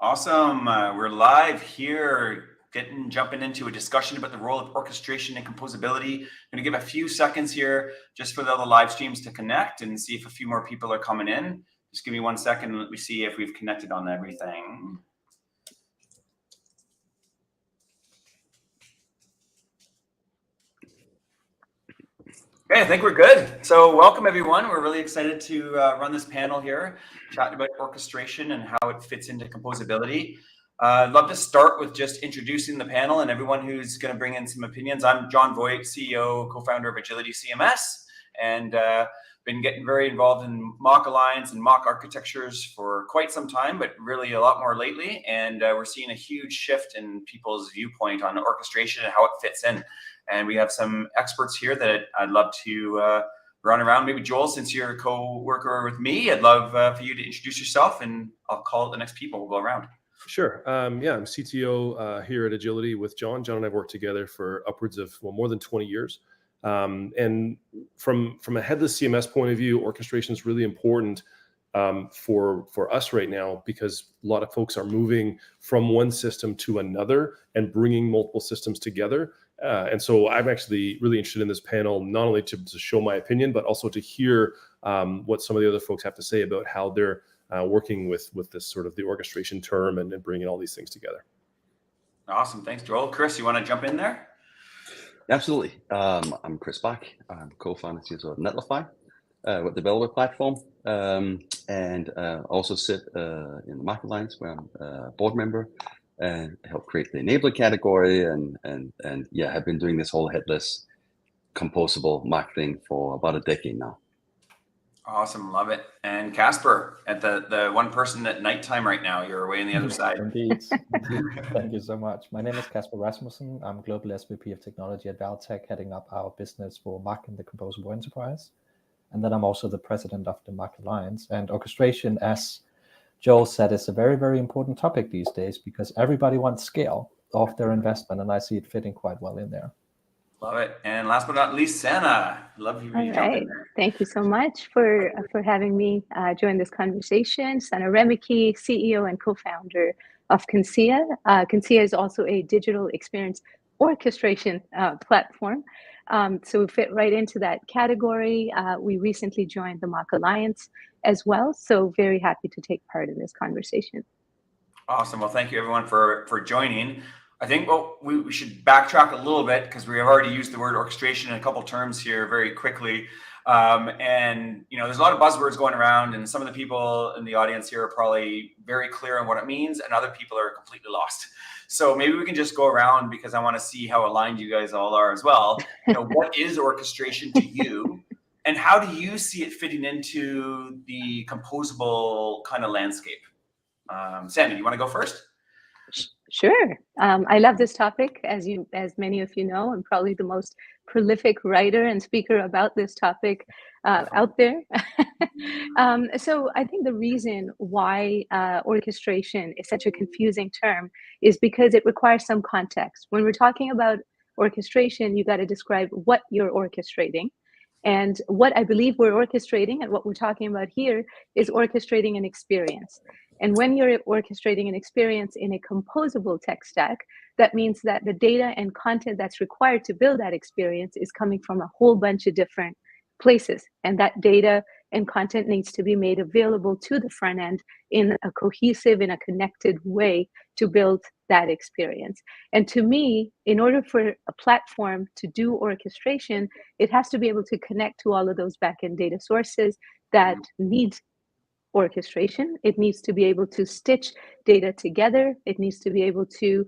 Awesome. We're live here, jumping into a discussion about the role of orchestration and composability. I'm going to give a few seconds here just for the other live streams to connect and see if a few more people are coming in. Just give me 1 second and let me see if we've connected on everything. Okay, I think we're good. So welcome everyone. We're really excited to run this panel here, chatting about orchestration and how it fits into composability. I'd love to start with just introducing the panel and everyone who's going to bring in some opinions. I'm Jon Voigt, CEO, co-founder of Agility CMS, and been getting very involved in MACH Alliance and MACH architectures for quite some time, but really a lot more lately. And we're seeing a huge shift in people's viewpoint on orchestration and how it fits in. And we have some experts here that I'd love to run around. Maybe Joel, since you're a co-worker with me, I'd love for you to introduce yourself, and I'll call it the next people. We'll go around. Sure. Yeah, I'm CTO here at Agility with Jon. Jon and I have worked together for upwards of more than 20 years. And from a headless CMS point of view, orchestration is really important for us right now, because a lot of folks are moving from one system to another and bringing multiple systems together. And so I'm actually really interested in this panel, not only to show my opinion, but also to hear what some of the other folks have to say about how they're working with this sort of the orchestration term and bringing all these things together. Awesome. Thanks, Joel. Chris, you want to jump in there? Absolutely. I'm Chris Bach. I'm co-founder of Netlify, with developer platform, and also sit in the MACH Alliance, where I'm a board member and help create the enabler category, and yeah, have been doing this whole headless composable MACH thing for about a decade now. Awesome, love it. And Casper, at the one person at nighttime right now, you're away on the other side. Indeed. Thank you so much. My name is Casper Rasmussen. I'm Global SVP of Technology at Valtech, heading up our business for MACH and the Composable Enterprise. And then I'm also the president of the MACH Alliance. And orchestration, as Joel said, is a very, very important topic these days, because everybody wants scale of their investment, and I see it fitting quite well in there. Love it. And last but not least, Sana, love you to jump in there. Thank you so much for having me join this conversation. Sana Remekie, CEO and co-founder of Conscia. Conscia is also a digital experience orchestration platform. So we fit right into that category. We recently joined the MACH Alliance as well. So very happy to take part in this conversation. Awesome. Well, thank you everyone for joining. I think we should backtrack a little bit, because we have already used the word orchestration in a couple terms here very quickly. And there's a lot of buzzwords going around, and some of the people in the audience here are probably very clear on what it means, and other people are completely lost. So maybe we can just go around, because I want to see how aligned you guys all are as well. What is orchestration to you, and how do you see it fitting into the composable kind of landscape? Sammy, you want to go first? Sure. I love this topic. As many of you know, I'm probably the most prolific writer and speaker about this topic out there. So I think the reason why orchestration is such a confusing term is because it requires some context. When we're talking about orchestration, you got to describe what you're orchestrating. And what I believe we're orchestrating, and what we're talking about here, is orchestrating an experience. And when you're orchestrating an experience in a composable tech stack, that means that the data and content that's required to build that experience is coming from a whole bunch of different places. And that data and content needs to be made available to the front end in a cohesive, in a connected way to build that experience. And to me, in order for a platform to do orchestration, it has to be able to connect to all of those backend data sources that need orchestration. It needs to be able to stitch data together. It needs to be able to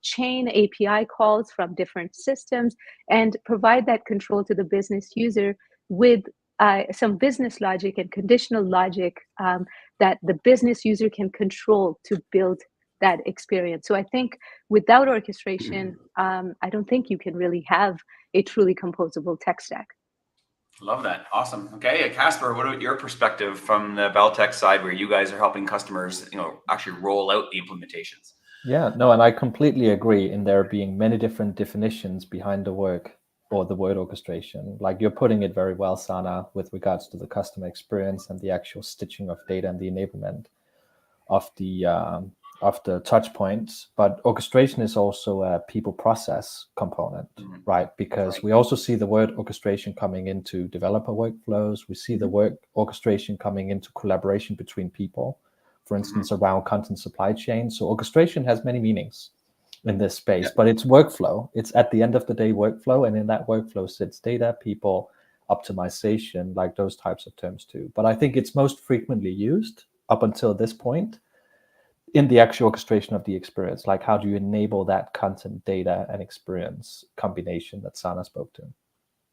chain API calls from different systems and provide that control to the business user with some business logic and conditional logic that the business user can control to build that experience. So I think without orchestration, I don't think you can really have a truly composable tech stack. Love that. Awesome. Okay, Casper, what about your perspective from the Valtech side, where you guys are helping customers, actually roll out the implementations? Yeah, no, and I completely agree in there being many different definitions behind the work or the word orchestration. Like you're putting it very well, Sana, with regards to the customer experience and the actual stitching of data and the enablement of the the touch points, but orchestration is also a people process component, right? Because we also see the word orchestration coming into developer workflows. We see the word orchestration coming into collaboration between people, for instance, around content supply chain. So orchestration has many meanings in this space, but it's workflow. It's at the end of the day workflow, and in that workflow sits data, people, optimization, like those types of terms too. But I think it's most frequently used up until this point in the actual orchestration of the experience. Like, how do you enable that content, data, and experience combination that Sana spoke to?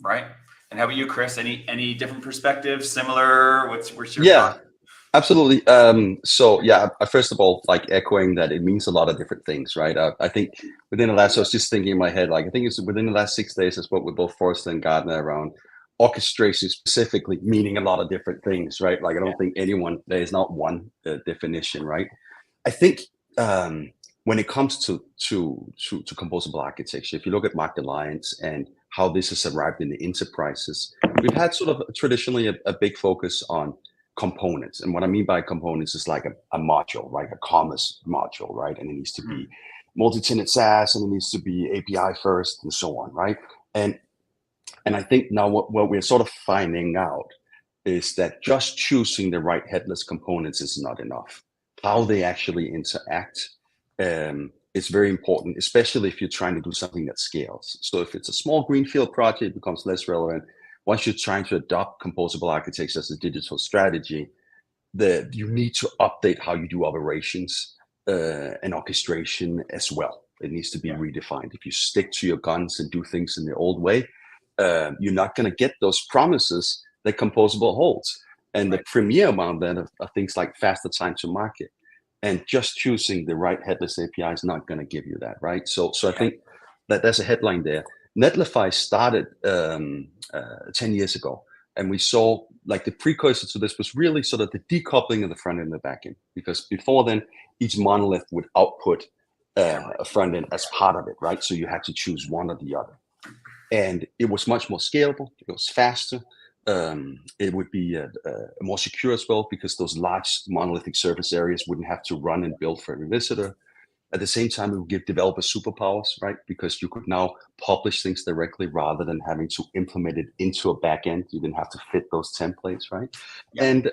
Right. And how about you, Chris? Any different perspectives? Similar? What's your thought? Absolutely. So yeah, first of all, like echoing that it means a lot of different things, right? I think within the last, I was just thinking in my head, like I think it's within the last 6 days, I spoke with both Forrester and Gardner around orchestration specifically meaning a lot of different things, right? Like I don't think there is not one definition, right? I think when it comes to composable architecture, if you look at MACH Alliance and how this has arrived in the enterprises, we've had sort of traditionally a big focus on components. And what I mean by components is like a module, right? A commerce module, right? And it needs to be multi-tenant SaaS, and it needs to be API first, and so on, right? And I think now what we're sort of finding out is that just choosing the right headless components is not enough. How they actually interact is very important, especially if you're trying to do something that scales. So if it's a small greenfield project, it becomes less relevant. Once you're trying to adopt composable architecture as a digital strategy, you need to update how you do operations and orchestration as well. It needs to be redefined. If you stick to your guns and do things in the old way, you're not going to get those promises that composable holds. And the premier amount then of things like faster time to market. And just choosing the right headless API is not going to give you that, right? So I think that there's a headline there. Netlify started 10 years ago, and we saw like the precursor to this was really sort of the decoupling of the front end and the back end, because before then each monolith would output a front end as part of it, right? So you had to choose one or the other, and it was much more scalable. It was faster. It would be more secure as well, because those large monolithic surface areas wouldn't have to run and build for every visitor. At the same time, it would give developers superpowers, right? Because you could now publish things directly rather than having to implement it into a backend. You didn't have to fit those templates, right? And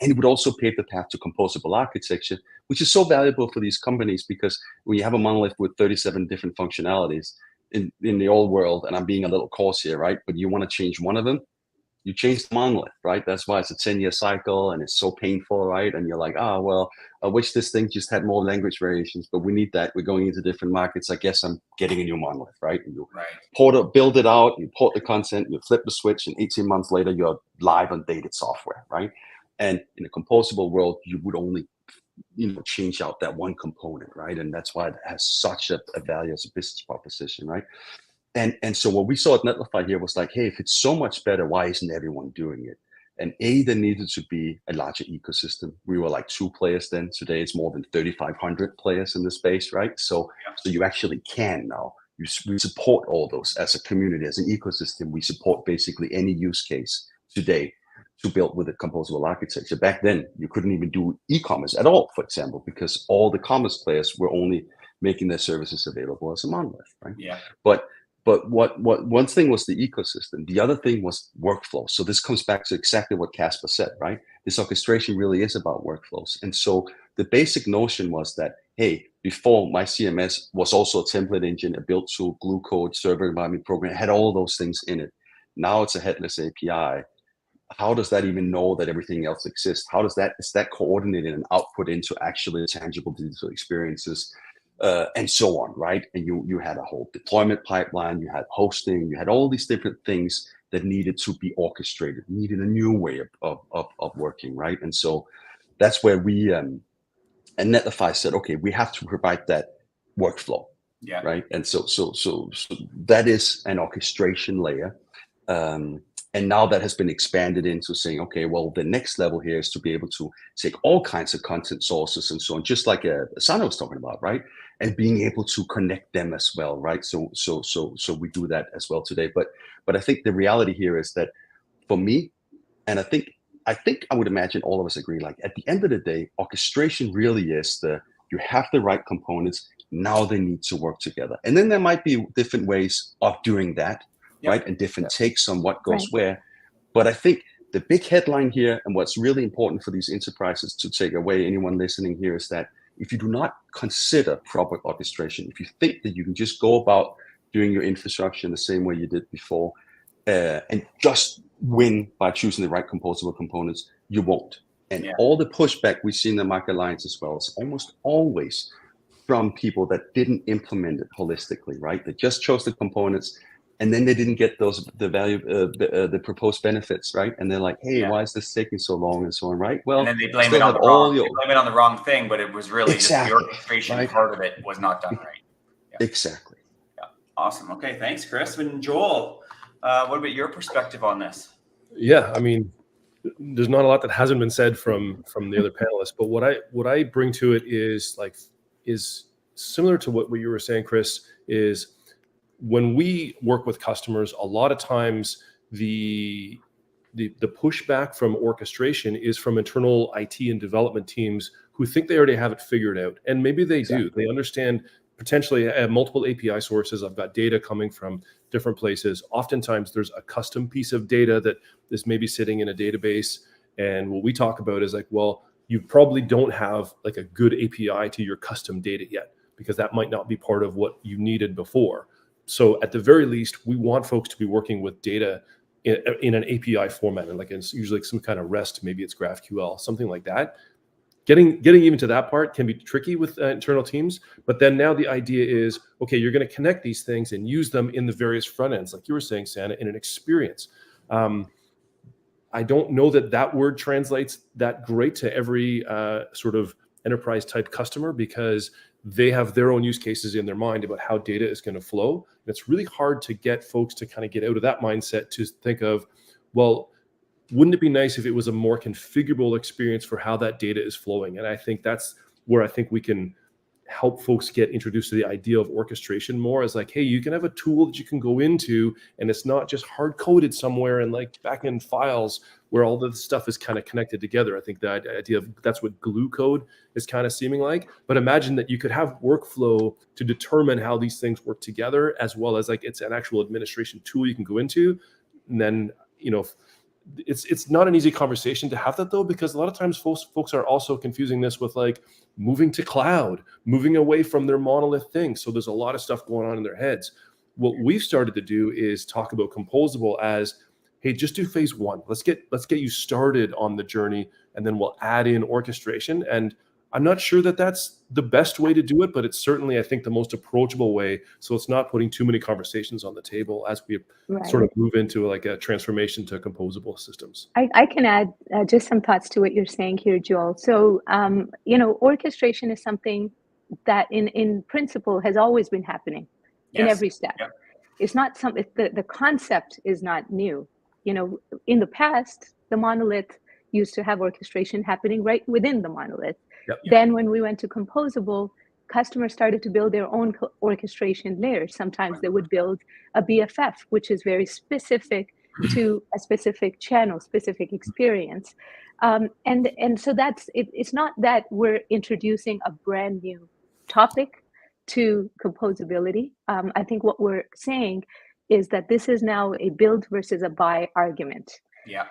it would also pave the path to composable architecture, which is so valuable for these companies, because when you have a monolith with 37 different functionalities in the old world, and I'm being a little coarse here, right? But you want to change one of them, you change the monolith, right? That's why it's a 10-year cycle, and it's so painful, right? And you're like, well, I wish this thing just had more language variations, but we need that. We're going into different markets. I guess I'm getting a new monolith, right? And you build it out, you port the content, you flip the switch, and 18 months later, you're live on dated software, right? And in a composable world, you would only change out that one component, right? And that's why it has such a value as a business proposition, right? And so what we saw at Netlify here was like, hey, if it's so much better, why isn't everyone doing it? And there needed to be a larger ecosystem. We were like 2 players then. Today it's more than 3,500 players in the space, right? So you actually can now. We support all those as a community, as an ecosystem. We support basically any use case today to build with a composable architecture. Back then, you couldn't even do e-commerce at all, for example, because all the commerce players were only making their services available as a monolith, right? But what one thing was the ecosystem. The other thing was workflow. So this comes back to exactly what Casper said, right? This orchestration really is about workflows. And so the basic notion was that, hey, before my CMS was also a template engine, a build tool, glue code, server environment program, it had all those things in it. Now it's a headless API. How does that even know that everything else exists? Is that coordinated and output into actually tangible digital experiences? And so on, right? And you had a whole deployment pipeline, you had hosting, you had all these different things that needed to be orchestrated, needed a new way of working, right? And so that's where we and Netlify said, okay, we have to provide that workflow, right? And so that is an orchestration layer. And now that has been expanded into saying, okay, well, the next level here is to be able to take all kinds of content sources and so on, just like Sana was talking about, right? And being able to connect them as well, right? So we do that as well today. But I think the reality here is that for me, and I think I would imagine all of us agree, like at the end of the day, orchestration really is the You have the right components. Now they need to work together. And then there might be different ways of doing that, right? And different takes on what goes where. But I think the big headline here, and what's really important for these enterprises to take away, anyone listening here, is that if you do not consider proper orchestration, if you think that you can just go about doing your infrastructure in the same way you did before, and just win by choosing the right composable components, you won't. And all the pushback we see in the MACH Alliance as well is almost always from people that didn't implement it holistically, right? They just chose the components, and then they didn't get the proposed benefits, right? And they're like, hey, why is this taking so long and so on, right? Well, and then they blame it on the wrong thing, but it was really just the orchestration part of it was not done right. Exactly. Yeah. Awesome. Okay. Thanks, Chris. And Joel, what about your perspective on this? Yeah, I mean, there's not a lot that hasn't been said from the other panelists, but what I bring to it is similar to what you were saying, Chris, is when we work with customers, a lot of times the pushback from orchestration is from internal IT and development teams who think they already have it figured out. And maybe they do. They understand potentially multiple API sources. I've got data coming from different places. Oftentimes there's a custom piece of data that is maybe sitting in a database. And what we talk about is like, well, you probably don't have like a good API to your custom data yet, because that might not be part of what you needed before. So at the very least, we want folks to be working with data in an API format, and like it's usually some kind of REST, maybe it's GraphQL, something like that. Getting even to that part can be tricky with internal teams, but then now the idea is, okay, you're going to connect these things and use them in the various front ends, like you were saying, Santa, in an experience. I don't know that word translates that great to every sort of enterprise type customer, because they have their own use cases in their mind about how data is going to flow. And it's really hard to get folks to kind of get out of that mindset to think of, well, wouldn't it be nice if it was a more configurable experience for how that data is flowing? And I think that's where I think we can help folks get introduced to the idea of orchestration more, as like, hey, you can have a tool that you can go into, and it's not just hard coded somewhere and like back in files where all the stuff is kind of connected together. I think that idea of that's what glue code is kind of seeming like. But imagine that you could have workflow to determine how these things work together, as well as like it's an actual administration tool you can go into. And then, you know, it's not an easy conversation to have that though, because a lot of times folks are also confusing this with like moving to cloud, moving away from their monolith thing. So there's a lot of stuff going on in their heads. What we've started to do is talk about composable as, hey, just do phase one. Let's get you started on the journey, and then we'll add in orchestration. And I'm not sure that that's the best way to do it, but it's certainly, I think, the most approachable way. So it's not putting too many conversations on the table as we sort of move into like a transformation to composable systems. I can add just some thoughts to what you're saying here, Joel. So, you know, orchestration is something that in principle has always been happening in every step. Yep. It's not the concept is not new. You know, in the past, the monolith used to have orchestration happening right within the monolith. Yep. Then when we went to composable, customers started to build their own orchestration layers. Sometimes they would build a BFF, which is very specific to a specific channel, specific experience. And so that's it. It's not that we're introducing a brand new topic to composability. I think what we're saying is that this is now a build versus a buy argument. Yeah.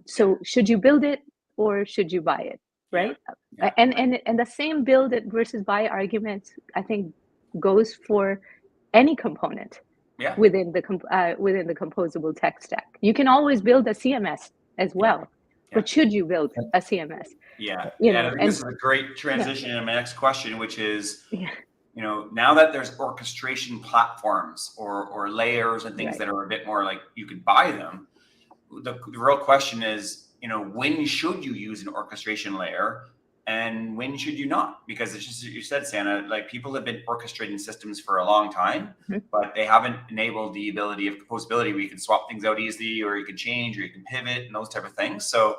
So should you build it or should you buy it? Right. Yeah. And the same build it versus buy argument, I think, goes for any component within the composable tech stack. You can always build a CMS as well, but should you build a CMS? Yeah. You know, I think this is a great transition into my next question, which is, you know, now that there's orchestration platforms or layers and things that are a bit more like you could buy them, the real question is, you know, when should you use an orchestration layer and when should you not? Because it's just, you said, Santa, like people have been orchestrating systems for a long time, but they haven't enabled the ability of composability where you can swap things out easily, or you can change, or you can pivot and those type of things. So,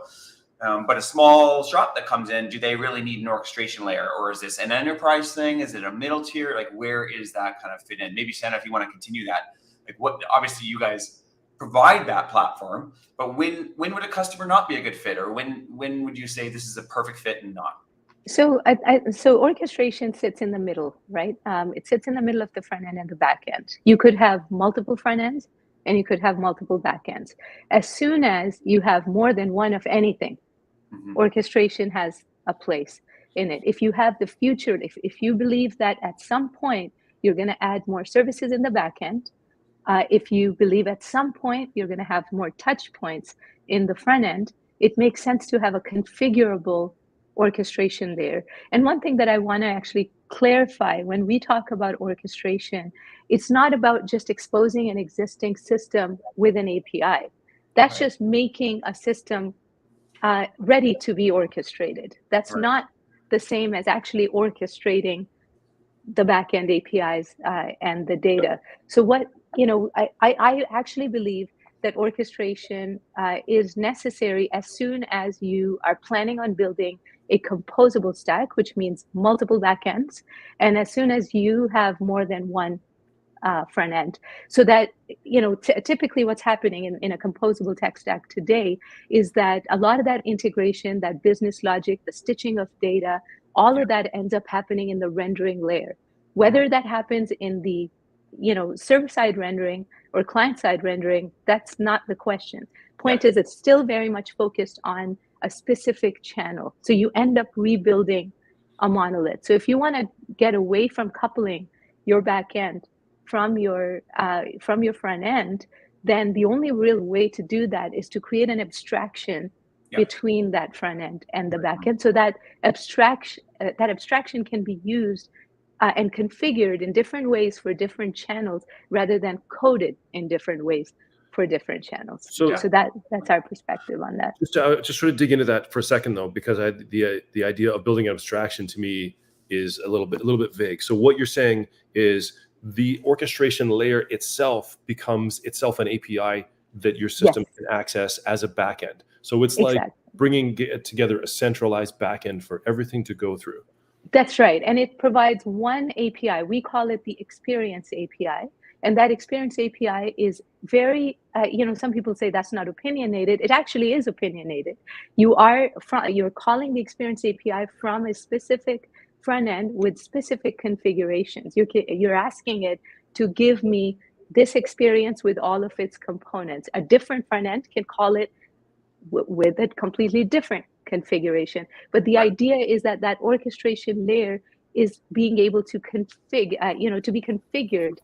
but a small shop that comes in, do they really need an orchestration layer, or is this an enterprise thing? Is it a middle tier? Like, where is that kind of fit in? Maybe Santa, if you want to continue that, like what, obviously you guys provide that platform, but when would a customer not be a good fit, or when would you say this is a perfect fit and not? So, so orchestration sits in the middle, right? It sits in the middle of the front end and the back end. You could have multiple front ends and you could have multiple back ends. As soon as you have more than one of anything, orchestration has a place in it. If you have the future, if you believe that at some point you're going to add more services in the back end, if you believe at some point you're going to have more touch points in the front end, it makes sense to have a configurable orchestration there. And one thing that I want to actually clarify when we talk about orchestration, it's not about just exposing an existing system with an API. That's just making a system ready to be orchestrated. That's not the same as actually orchestrating the backend APIs and the data. So what, I actually believe that orchestration is necessary as soon as you are planning on building a composable stack, which means multiple backends, and as soon as you have more than one front end. So that, typically what's happening in a composable tech stack today is that a lot of that integration, that business logic, the stitching of data, all of that ends up happening in the rendering layer. Whether that happens in the server-side rendering or client-side rendering, that's not the question. Point is, it's still very much focused on a specific channel. So you end up rebuilding a monolith. So if you want to get away from coupling your back end from your front end, then the only real way to do that is to create an abstraction between that front end and the back end. So that abstraction can be used and configured in different ways for different channels rather than coded in different ways for different channels. So that's our perspective on that. Just sort of dig into that for a second though, because the idea of building an abstraction to me is a little bit vague. So what you're saying is the orchestration layer itself becomes itself an API that your system can access as a backend. So it's like bringing together a centralized backend for everything to go through. That's right. And it provides one API. We call it the Experience API. And that Experience API is very, some people say that's not opinionated. It actually is opinionated. You're calling the Experience API from a specific front end with specific configurations. You're asking it to give me this experience with all of its components. A different front end can call it with a completely different configuration. But the idea is that orchestration layer is being able to configure, to be configured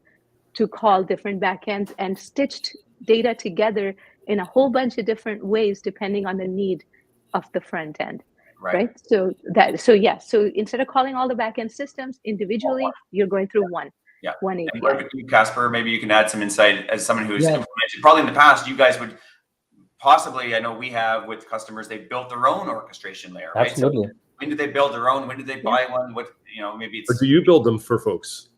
to call different backends and stitched data together in a whole bunch of different ways depending on the need of the front end. Right. So instead of calling all the backend systems individually, you're going through one API. And what about you, Casper? Maybe you can add some insight as someone who's implemented. Probably in the past, you guys would possibly, I know we have with customers, they built their own orchestration layer. Right? Absolutely. So when did they build their own? When did they buy one? What, maybe it's. Or do you build them for folks?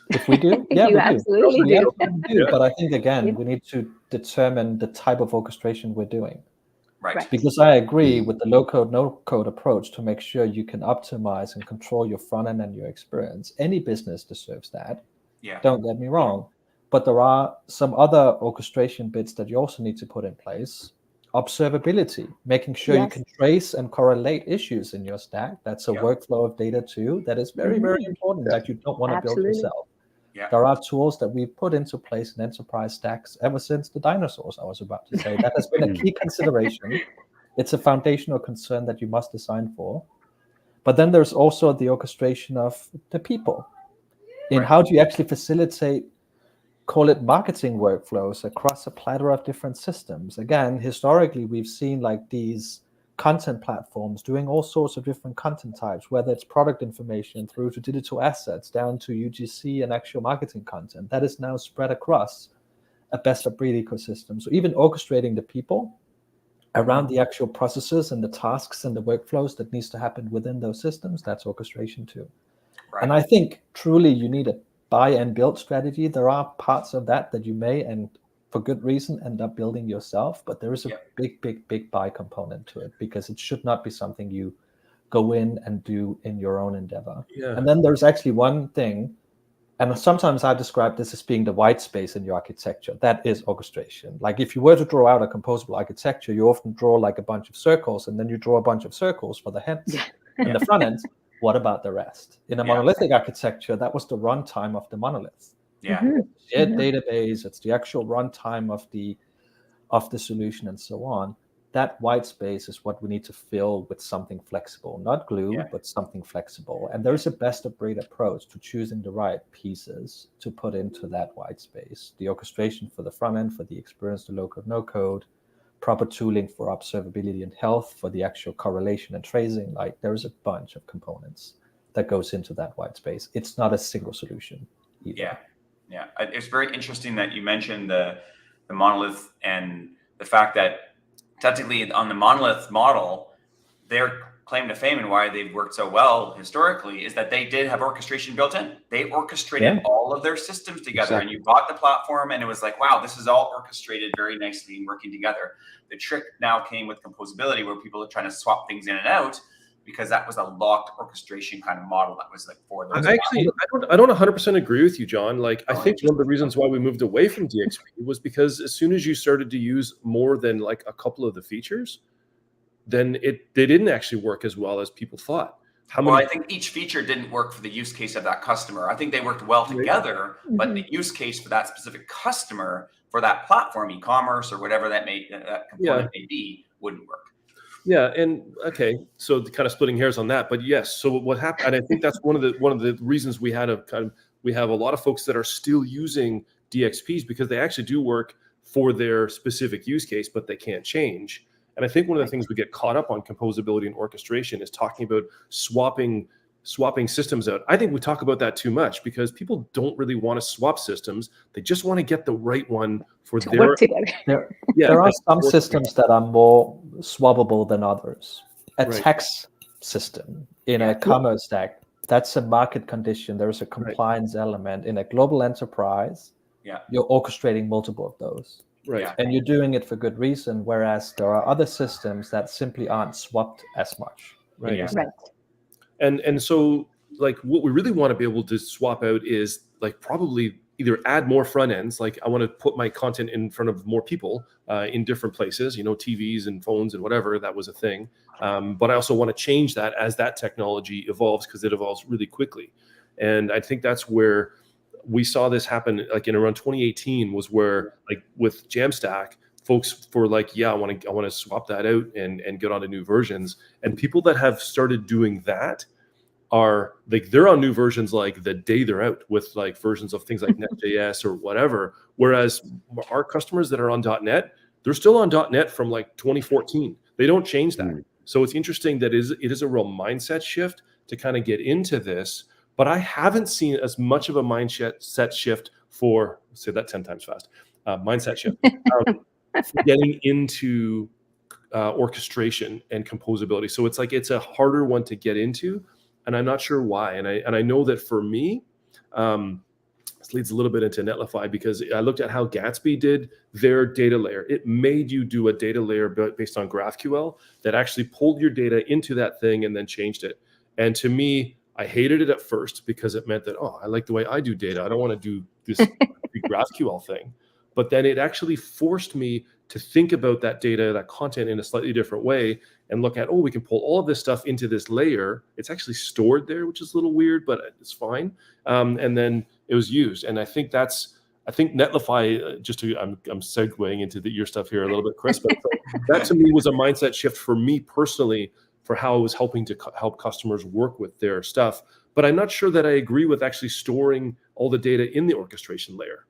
If we do, you we absolutely do. do. But I think again, we need to determine the type of orchestration we're doing. Right. Because I agree with the low-code, no-code approach to make sure you can optimize and control your front end and your experience. Any business deserves that. Don't get me wrong. But there are some other orchestration bits that you also need to put in place. Observability, making sure you can trace and correlate issues in your stack. That's a workflow of data too. That is very, very important that you don't want to build yourself. There are tools that we've put into place in enterprise stacks ever since the dinosaurs, I was about to say. That has been a key consideration. It's a foundational concern that you must design for. But then there's also the orchestration of the people. In how do you actually facilitate, call it marketing workflows across a plethora of different systems? Again, historically, we've seen like these content platforms doing all sorts of different content types, whether it's product information through to digital assets down to UGC and actual marketing content that is now spread across a best of breed ecosystem. So even orchestrating the people around the actual processes and the tasks and the workflows that needs to happen within those systems, that's orchestration too. And I think truly you need a buy and build strategy. There are parts of that you may, and for good reason, end up building yourself, but there is a big buy component to it because it should not be something you go in and do in your own endeavor. And then there's actually one thing, and sometimes I describe this as being the white space in your architecture. That is orchestration. Like if you were to draw out a composable architecture, you often draw like a bunch of circles, and then you draw a bunch of circles for the heads. And the front end, what about the rest? In a monolithic architecture, that was the runtime of the monolith. Yeah. Shared database, it's the actual runtime of the solution and so on. That white space is what we need to fill with something flexible, not glue, but something flexible. And there's a best of breed approach to choosing the right pieces to put into that white space. The orchestration for the front end, for the experience, the low code, no code, proper tooling for observability and health, for the actual correlation and tracing. Like there's a bunch of components that goes into that white space. It's not a single solution either. Yeah. It's very interesting that you mentioned the monolith and the fact that technically on the monolith model, their claim to fame and why they've worked so well historically is that they did have orchestration built in. They orchestrated all of their systems together, and you bought the platform and it was like, wow, this is all orchestrated very nicely and working together. The trick now came with composability, where people are trying to swap things in and out, because that was a locked orchestration kind of model that was like for those. Actually, I don't 100% agree with you, John. Like, I think one of the reasons why we moved away from DXP was because as soon as you started to use more than like a couple of the features, then they didn't actually work as well as people thought. I think each feature didn't work for the use case of that customer. I think they worked well together, but the use case for that specific customer, for that platform, e-commerce or whatever that component may be, wouldn't work. Yeah, and okay, so kind of splitting hairs on that, but yes. So what happened? And I think that's one of the reasons we have a lot of folks that are still using DXPs, because they actually do work for their specific use case, but they can't change. And I think one of the things we get caught up on composability and orchestration is talking about swapping systems out. I think we talk about that too much, because people don't really want to swap systems. They just want to get the right one for their work together. There are some systems that are more swappable than others. A tax system in a commerce stack, that's a market condition. There's a compliance element. In a global enterprise, you're orchestrating multiple of those. Right. And you're doing it for good reason, whereas there are other systems that simply aren't swapped as much. Right. Right. And so, like, what we really want to be able to swap out is like probably either add more front ends. Like, I want to put my content in front of more people in different places, TVs and phones and whatever, that was a thing. But I also want to change that as that technology evolves, because it evolves really quickly. And I think that's where we saw this happen, like in around 2018 was where, like with Jamstack, folks were like, I want to swap that out and get onto new versions. And people that have started doing that are like, they're on new versions like the day they're out, with like versions of things like Net.js or whatever. Whereas our customers that are on .NET, they're still on .NET from like 2014. They don't change that. So it's interesting that it is a real mindset shift to kind of get into this. But I haven't seen as much of a mindset shift for, say that 10 times fast, mindset shift, for getting into orchestration and composability. So it's like, it's a harder one to get into, and I'm not sure why. And I know that for me, this leads a little bit into Netlify, because I looked at how Gatsby did their data layer. It made you do a data layer based on GraphQL that actually pulled your data into that thing and then changed it. And to me, I hated it at first, because it meant that, I like the way I do data. I don't want to do this GraphQL thing. But then it actually forced me to think about that data, that content in a slightly different way, and look at, we can pull all of this stuff into this layer. It's actually stored there, which is a little weird, but it's fine. And then it was used. And I think Netlify, I'm segueing into your stuff here a little bit, Chris, but that to me was a mindset shift for me personally, for how I was helping to help customers work with their stuff. But I'm not sure that I agree with actually storing all the data in the orchestration layer.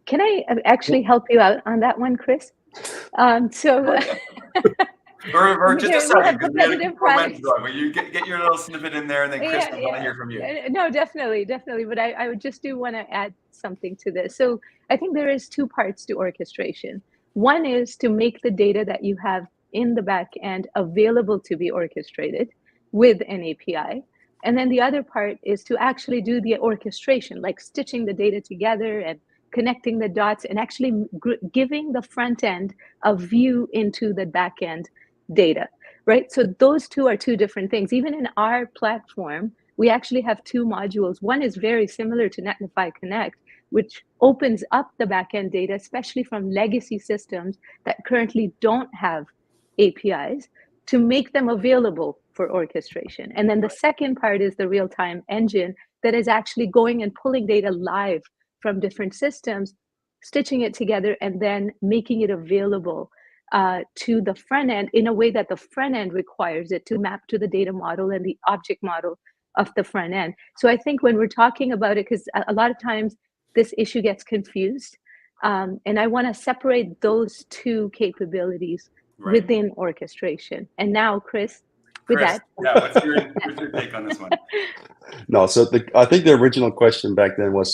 Can I actually help you out on that one, Chris? Or just a second, but you get your little snippet in there, and then Chris, I want to hear from you. No, definitely. But I would just want to add something to this. So I think there is two parts to orchestration. One is to make the data that you have in the back end available to be orchestrated with an API. And then the other part is to actually do the orchestration, like stitching the data together and connecting the dots, and actually giving the front end a view into the back end data, right? So those two are two different things. Even in our platform, we actually have two modules. One is very similar to Netlify Connect, which opens up the back end data, especially from legacy systems that currently don't have APIs, to make them available for orchestration. And then the second part is the real-time engine that is actually going and pulling data live from different systems, stitching it together, and then making it available to the front end in a way that the front end requires it to map to the data model and the object model of the front end. So I think when we're talking about it, because a lot of times this issue gets confused, and I want to separate those two capabilities within orchestration. And now, Chris, with that. Yeah, what's your take on this one? No, so I think the original question back then was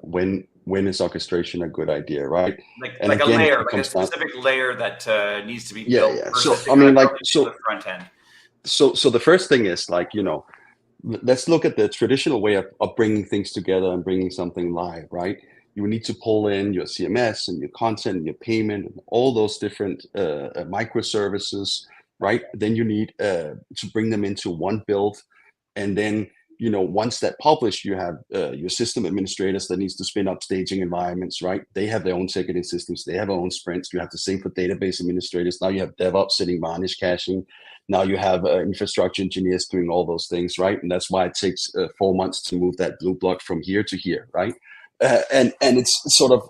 when is orchestration a good idea, right? Like again, a layer, like a specific layer that needs to be built. Yeah. So I mean, like, the front end. So the first thing is, like, you know, let's look at the traditional way of bringing things together and bringing something live, right? You need to pull in your CMS and your content and your payment and all those different microservices, right? Then you need to bring them into one build. And then, you know, once that published, you have your system administrators that needs to spin up staging environments, right? They have their own ticketing systems. They have their own sprints. You have the same for database administrators. Now you have DevOps sitting varnish caching. Now you have infrastructure engineers doing all those things, right? And that's why it takes 4 months to move that blue block from here to here, right? And it's sort of,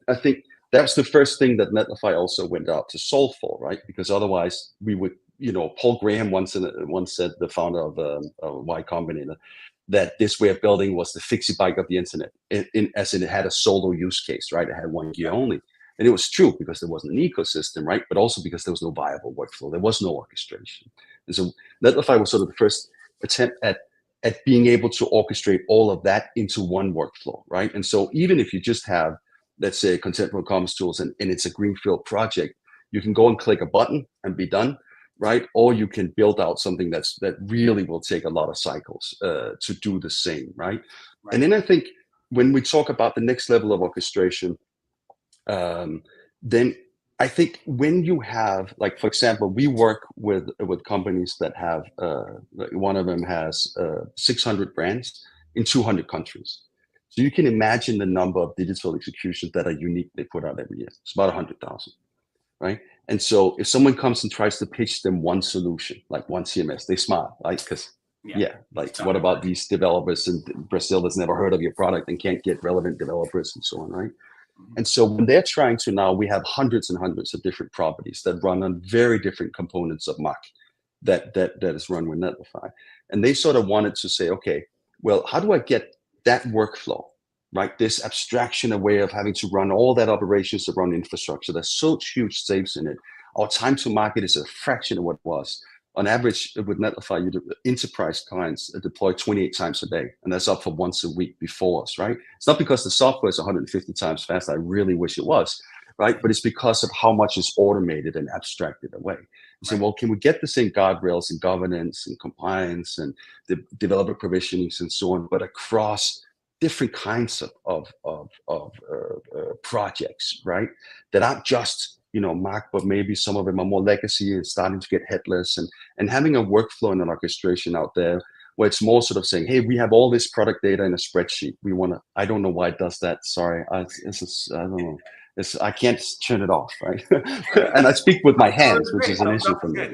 I think that's the first thing that Netlify also went out to solve for, right? Because otherwise we would, you know, Paul Graham once said, the founder of Y Combinator, that this way of building was the fixie bike of the internet, as in it had a solo use case, right? It had one gear only. And it was true because there wasn't an ecosystem, right? But also because there was no viable workflow. There was no orchestration. And so Netlify was sort of the first attempt at being able to orchestrate all of that into one workflow, right? And so even if you just have, let's say, contemporary comms tools and it's a greenfield project, you can go and click a button and be done, right? Or you can build out something that really will take a lot of cycles to do the same, right? And then I think when we talk about the next level of orchestration, then I think when you have, like, for example, we work with companies that have, one of them has 600 brands in 200 countries. So you can imagine the number of digital executions that are unique they put out every year. It's about 100,000, right? And so if someone comes and tries to pitch them one solution, like one CMS, they smile, right? Because like, what about these developers in Brazil that's never heard of your product and can't get relevant developers and so on, right? And so when they're trying to, now we have hundreds and hundreds of different properties that run on very different components of MACH that is run with Netlify. And they sort of wanted to say, okay, well, how do I get that workflow, right? This abstraction away of having to run all that operations around infrastructure. There's so huge saves in it. Our time to market is a fraction of what it was. On average, with Netlify, enterprise clients deploy 28 times a day, and that's up for once a week before us, right? It's not because the software is 150 times faster. I really wish it was, right? But it's because of how much is automated and abstracted away. So, well, can we get the same guardrails and governance and compliance and the developer provisionings and so on, but across different kinds of projects, right? That aren't just, you know, MACH, but maybe some of them are more legacy and starting to get headless, and having a workflow and an orchestration out there where it's more sort of saying, hey, we have all this product data in a spreadsheet. We want to, I don't know why it does that. Sorry. I don't know. I can't turn it off, right? And I speak with my hands, which is an issue for me,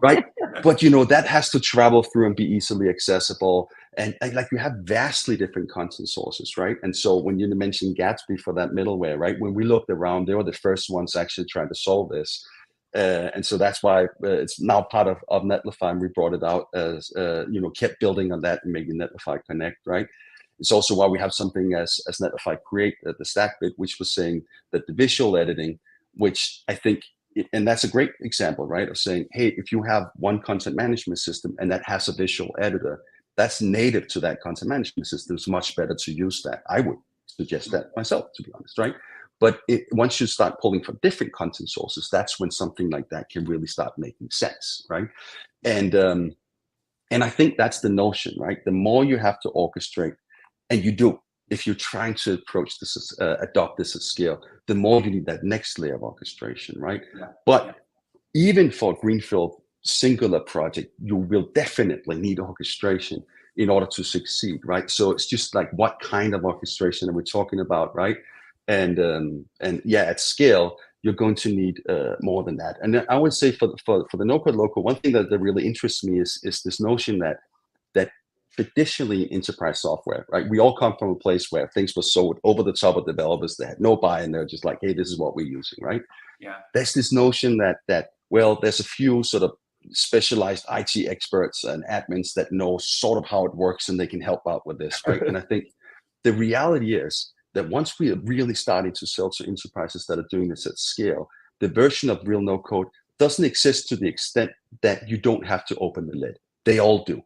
right? But, you know, that has to travel through and be easily accessible. And like, you have vastly different content sources, right? And so when you mentioned Gatsby for that middleware, right? When we looked around, they were the first ones actually trying to solve this. And so that's why it's now part of Netlify, and we brought it out as, you know, kept building on that and making Netlify Connect, right? It's also why we have something as Netlify Create, the stack bit, which was saying that the visual editing, which I think, and that's a great example, right? Of saying, hey, if you have one content management system and that has a visual editor, that's native to that content management system. It's much better to use that. I would suggest that myself, to be honest, right? But once you start pulling from different content sources, that's when something like that can really start making sense, right? And I think that's the notion, right? The more you have to orchestrate, and you do, if you're trying to approach this, adopt this at scale, the more you need that next layer of orchestration, right? But even for a greenfield singular project, you will definitely need orchestration in order to succeed, right? So it's just like, what kind of orchestration are we talking about, right? And yeah, at scale, you're going to need more than that. And I would say for the no-code, low-code, one thing that really interests me is this notion that traditionally in enterprise software, right? We all come from a place where things were sold over the top of developers. They had no buy-in. They're just like, hey, this is what we're using, right? Yeah. There's this notion that well, there's a few sort of specialized IT experts and admins that know sort of how it works and they can help out with this, right? And I think the reality is that once we are really starting to sell to enterprises that are doing this at scale, the version of real no code doesn't exist to the extent that you don't have to open the lid. They all do,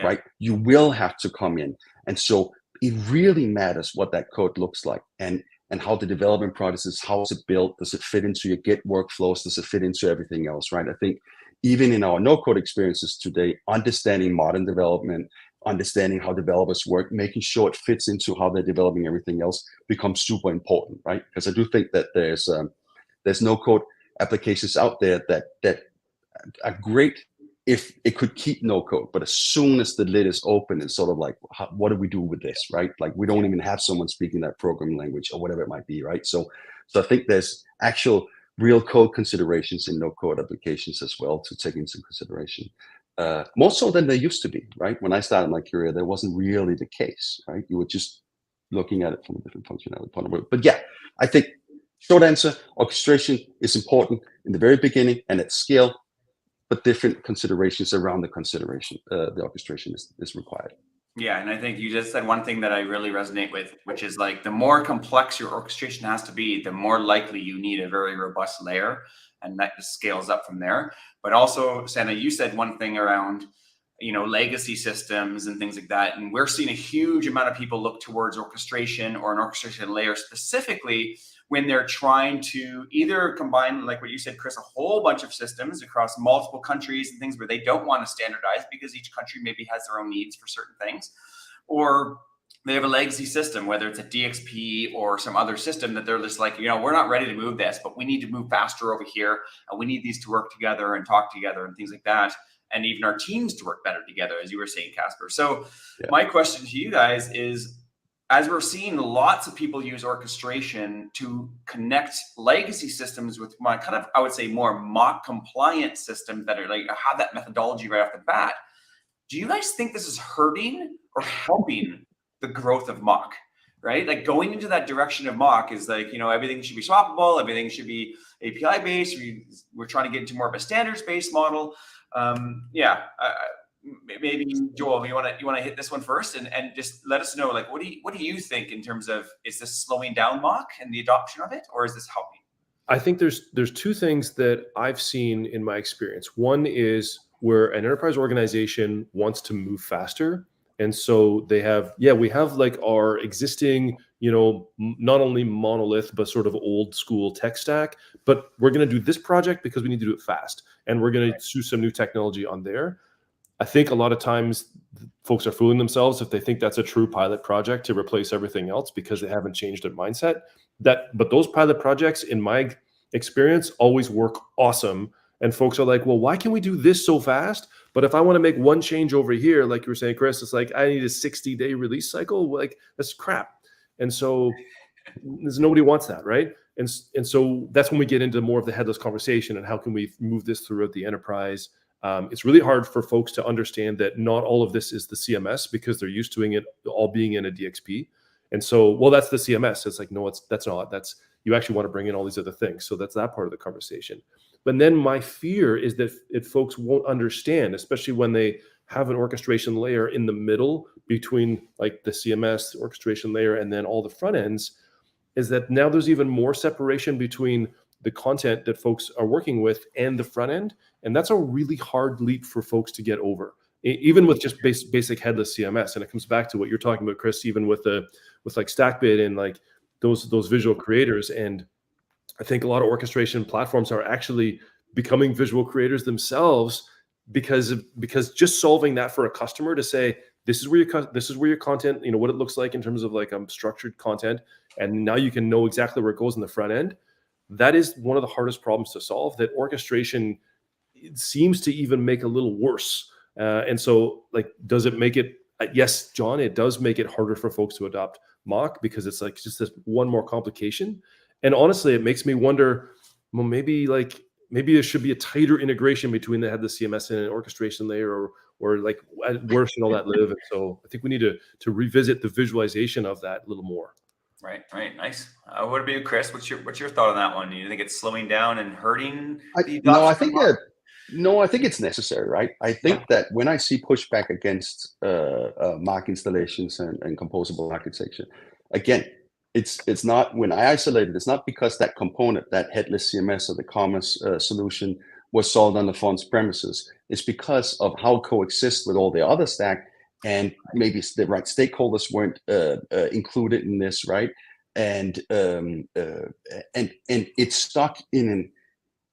right? You will have to come in. And so it really matters what that code looks like and how the development process is, how is it built? Does it fit into your Git workflows? Does it fit into everything else, right? I think even in our no-code experiences today, understanding modern development, understanding how developers work, making sure it fits into how they're developing everything else becomes super important, right? Because I do think that there's no-code applications out there that are great if it could keep no code, but as soon as the lid is open, it's sort of like, what do we do with this, right? Like we don't even have someone speaking that programming language or whatever it might be, right? So I think there's actual real code considerations in no code applications as well to take into consideration. More so than there used to be, right? When I started my career, that wasn't really the case, right? You were just looking at it from a different functionality point of view. But yeah, I think short answer, orchestration is important in the very beginning and at scale, but different considerations around the orchestration is required. Yeah, and I think you just said one thing that I really resonate with, which is like the more complex your orchestration has to be, the more likely you need a very robust layer, and that just scales up from there. But also, Sanna, you said one thing around, legacy systems and things like that, and we're seeing a huge amount of people look towards orchestration or an orchestration layer specifically when they're trying to either combine, like what you said, Chris, a whole bunch of systems across multiple countries and things where they don't want to standardize because each country maybe has their own needs for certain things, or they have a legacy system, whether it's a DXP or some other system that they're just like, we're not ready to move this, but we need to move faster over here, and we need these to work together and talk together and things like that, and even our teams to work better together, as you were saying, Casper. So my question to you guys is, as we're seeing lots of people use orchestration to connect legacy systems with my kind of, I would say, more MACH compliant systems that are like have that methodology right off the bat, do you guys think this is hurting or helping the growth of MACH? Right? Like going into that direction of MACH is like, everything should be swappable, everything should be API based. We're trying to get into more of a standards based model. Maybe Joel, you want to hit this one first and just let us know, like, what do you think in terms of, is this slowing down MACH and the adoption of it, or is this helping? I think there's two things that I've seen in my experience. One is where an enterprise organization wants to move faster, and so we have like our existing, not only monolith but sort of old school tech stack, but we're going to do this project because we need to do it fast, and we're going to do some new technology on there. I think a lot of times folks are fooling themselves if they think that's a true pilot project to replace everything else because they haven't changed their mindset. But those pilot projects, in my experience, always work awesome. And folks are like, well, why can we do this so fast? But if I want to make one change over here, like you were saying, Chris, it's like I need a 60-day release cycle. Like, that's crap. And so nobody wants that, right? And so that's when we get into more of the headless conversation and how can we move this throughout the enterprise. It's really hard for folks to understand that not all of this is the CMS because they're used to it all being in a DXP. And so, well, that's the CMS. It's like, no, that's not. That's, you actually want to bring in all these other things. So that's that part of the conversation. But then my fear is that if folks won't understand, especially when they have an orchestration layer in the middle between like the CMS, the orchestration layer, and then all the front ends, is that now there's even more separation between the content that folks are working with and the front end. And that's a really hard leap for folks to get over, even with just basic headless CMS. And it comes back to what you're talking about, Chris, even with like StackBit and like those visual creators. And I think a lot of orchestration platforms are actually becoming visual creators themselves because just solving that for a customer to say, this is where your content, what it looks like in terms of like structured content. And now you can know exactly where it goes in the front end. That is one of the hardest problems to solve, that orchestration seems to even make a little worse. And so, like, does it make it, yes, John, it does make it harder for folks to adopt MACH because it's like just this one more complication. And honestly, it makes me wonder, well, maybe there should be a tighter integration between the headless CMS and an orchestration layer, or like where should all that live? And so I think we need to revisit the visualization of that a little more. Right, nice. What about you, Chris? What's your thought on that one? Do you think it's slowing down and hurting the adoption? No, I think it's necessary, right? I think that when I see pushback against MACH installations and composable architecture, again, it's not, when I isolate it, it's not because that component, that headless CMS or the commerce solution was solved on the fund's premises. It's because of how it coexists with all the other stack, and maybe the right stakeholders weren't included in this, right? And it's stuck in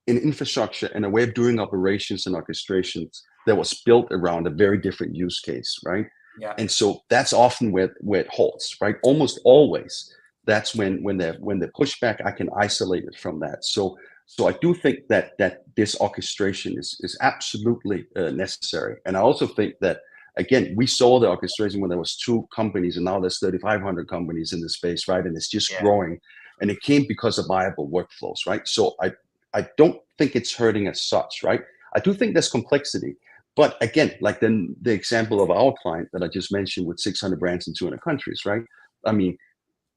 an infrastructure and a way of doing operations and orchestrations that was built around a very different use case, right? Yeah. And so that's often where it halts, right? Almost always, that's when the pushback, I can isolate it from that. So I do think that this orchestration is absolutely necessary. And I also think that, again, we saw the orchestration when there was 2 companies, and now there's 3,500 companies in the space, right? And it's just growing, and it came because of viable workflows, right? So I don't think it's hurting as such, right? I do think there's complexity, but again, like the example of our client that I just mentioned with 600 brands in 200 countries, right? I mean,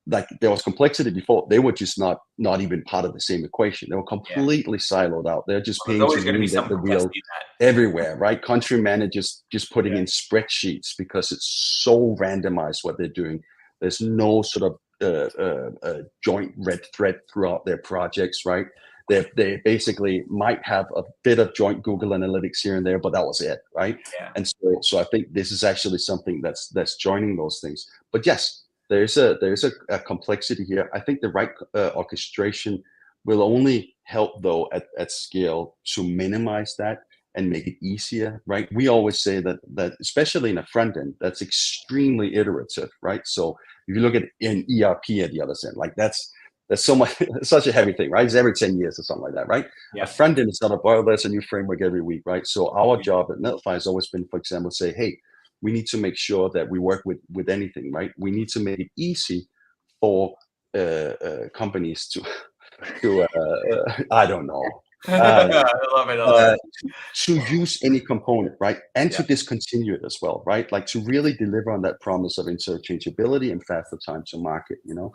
like there was complexity before. They were just not even part of the same equation. They were completely siloed out. They're just paying to reinvent the wheel everywhere, right? Country managers just putting in spreadsheets because it's so randomized what they're doing. There's no sort of joint red thread throughout their projects, right? They basically might have a bit of joint Google Analytics here and there, but that was it, right? Yeah. And so I think this is actually something that's joining those things. But yes, there's a complexity here. I think the right orchestration will only help, though, at scale to minimize that and make it easier, right? We always say that especially in a front end, that's extremely iterative, right? So if you look at an ERP at the other end, like that's so much, such a heavy thing, right? It's every 10 years or something like that, right? Yeah. A front end is not there's a new framework every week, right? So our job at Netlify has always been, for example, say, hey, we need to make sure that we work with anything, right? We need to make it easy for companies to I don't know. I love it. To use any component, right? And to discontinue it as well, right? Like to really deliver on that promise of interchangeability and faster time to market, you know?